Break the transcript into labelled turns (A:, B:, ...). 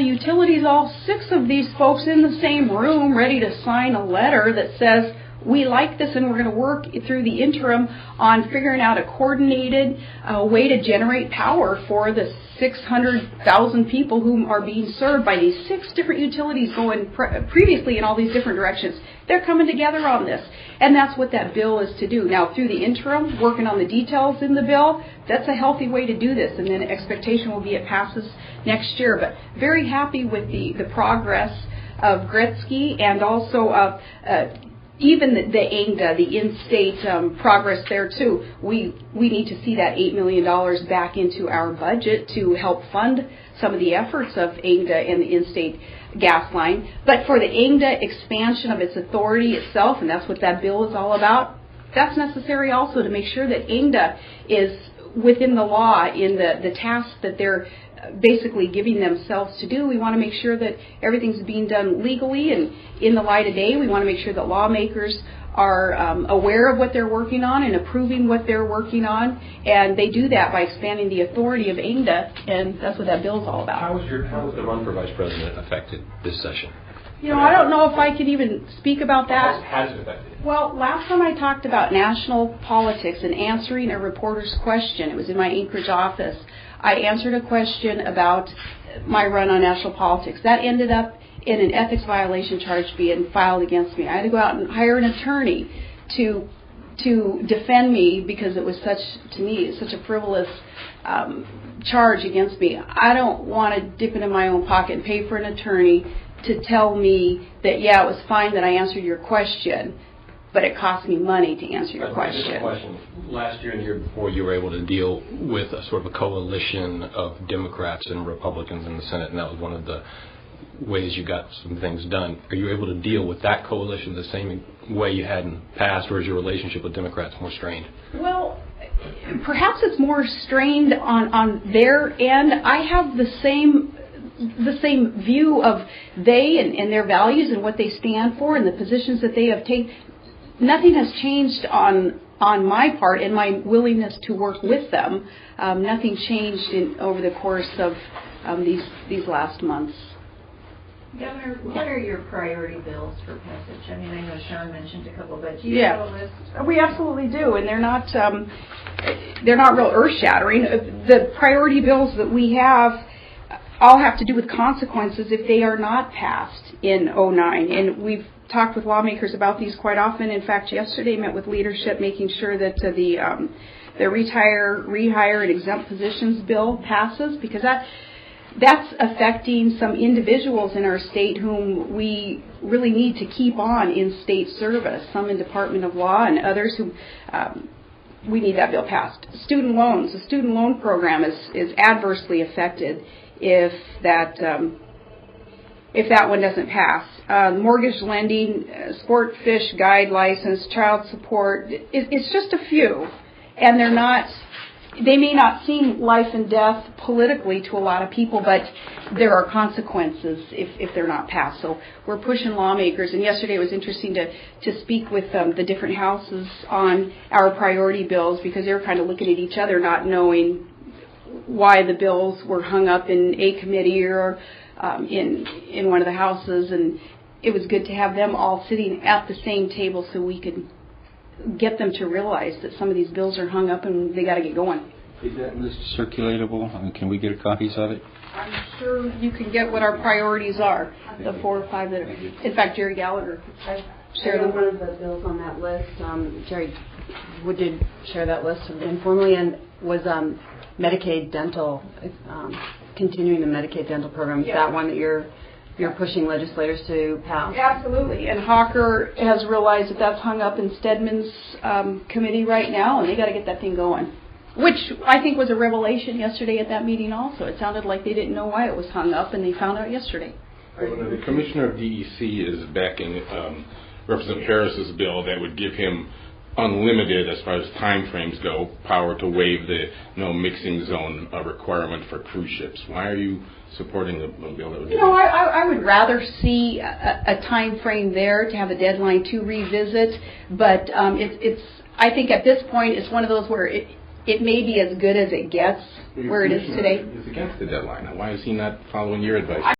A: the utilities, all 6 of these folks in the same room ready to sign a letter that says, we like this and we're going to work through the interim on figuring out a coordinated way to generate power for the 600,000 people who are being served by these 6 different utilities going previously in all these different directions. They're coming together on this. And that's what that bill is to do. Now, through the interim, working on the details in the bill, that's a healthy way to do this. And then the expectation will be it passes next year. But very happy with the progress of Gretzky and also of even the ANGDA, the in-state progress there too. We need to see that $8 million back into our budget to help fund some of the efforts of ANGDA and the in-state gas line. But for the ANGDA expansion of its authority itself, and that's what that bill is all about, that's necessary also to make sure that ANGDA is within the law in the tasks that they're basically giving themselves to do. We want to make sure that everything's being done legally and in the light of day. We want to make sure that lawmakers are aware of what they're working on and approving what they're working on, and they do that by expanding the authority of ANGDA, and that's what that bill is all about.
B: How was the run for vice president affected this session?
A: You know, I don't know if I could even speak about that.
B: How has it affected?
A: Well, last time I talked about national politics and answering a reporter's question, it was in my Anchorage office. I answered a question about my run on national politics. That ended up in an ethics violation charge being filed against me. I had to go out and hire an attorney to defend me because it was such a frivolous charge against me. I don't want to dip into my own pocket and pay for an attorney to tell me that, yeah, it was fine that I answered your question, but it cost me money to answer your question.
B: Last year and the year before, you were able to deal with a sort of a coalition of Democrats and Republicans in the Senate, and that was one of the ways you got some things done. Are you able to deal with that coalition the same way you had in the past, or is your relationship with Democrats more strained?
A: Well, perhaps it's more strained on their end. I have the same view of they and their values and what they stand for and the positions that they have taken. Nothing has changed on my part in my willingness to work with them. Nothing changed over the course of these last months.
C: Governor, what are your priority bills for passage? I mean, I know Sean mentioned a couple, but do you have a list?
A: We absolutely do, and they're not real earth-shattering. The priority bills that we have all have to do with consequences if they are not passed in 2009, and we've talked with lawmakers about these quite often. In fact, yesterday met with leadership making sure that the rehire, and exempt positions bill passes, because that's affecting some individuals in our state whom we really need to keep on in state service, some in Department of Law and others who we need that bill passed. Student loans, the student loan program is adversely affected if that one doesn't pass. Mortgage lending, sport fish guide license, child support, it's just a few, and they may not seem life and death politically to a lot of people, but there are consequences if they're not passed. So we're pushing lawmakers, and yesterday it was interesting to speak with the different houses on our priority bills, because they were kind of looking at each other, not knowing why the bills were hung up in a committee or in one of the houses, and it was good to have them all sitting at the same table so we could get them to realize that some of these bills are hung up and they got to get going.
D: Is that list circulatable? I mean, can we get copies of it?
A: I'm sure you can get what our priorities are, the 4 or 5 that are. In fact, Jerry Gallagher shared
E: one of the bills on that list. Jerry did share that list informally, and was Medicaid dental, continuing the Medicaid dental program. Is that one that you're pushing legislators to pass?
A: Absolutely. And Hawker has realized that that's hung up in Stedman's committee right now, and they got to get that thing going, which I think was a revelation yesterday at that meeting also. It sounded like they didn't know why it was hung up, and they found out yesterday.
F: The Commissioner of DEC is backing Representative Harris's bill that would give him unlimited, as far as time frames go, power to waive the no mixing zone requirement for cruise ships. Why are you supporting the bill that would do that?
A: I would rather see a time frame there to have a deadline to revisit, but I think at this point it's one of those where it may be as good as it gets where it is today.
F: He's against the deadline. Why is he not following your advice?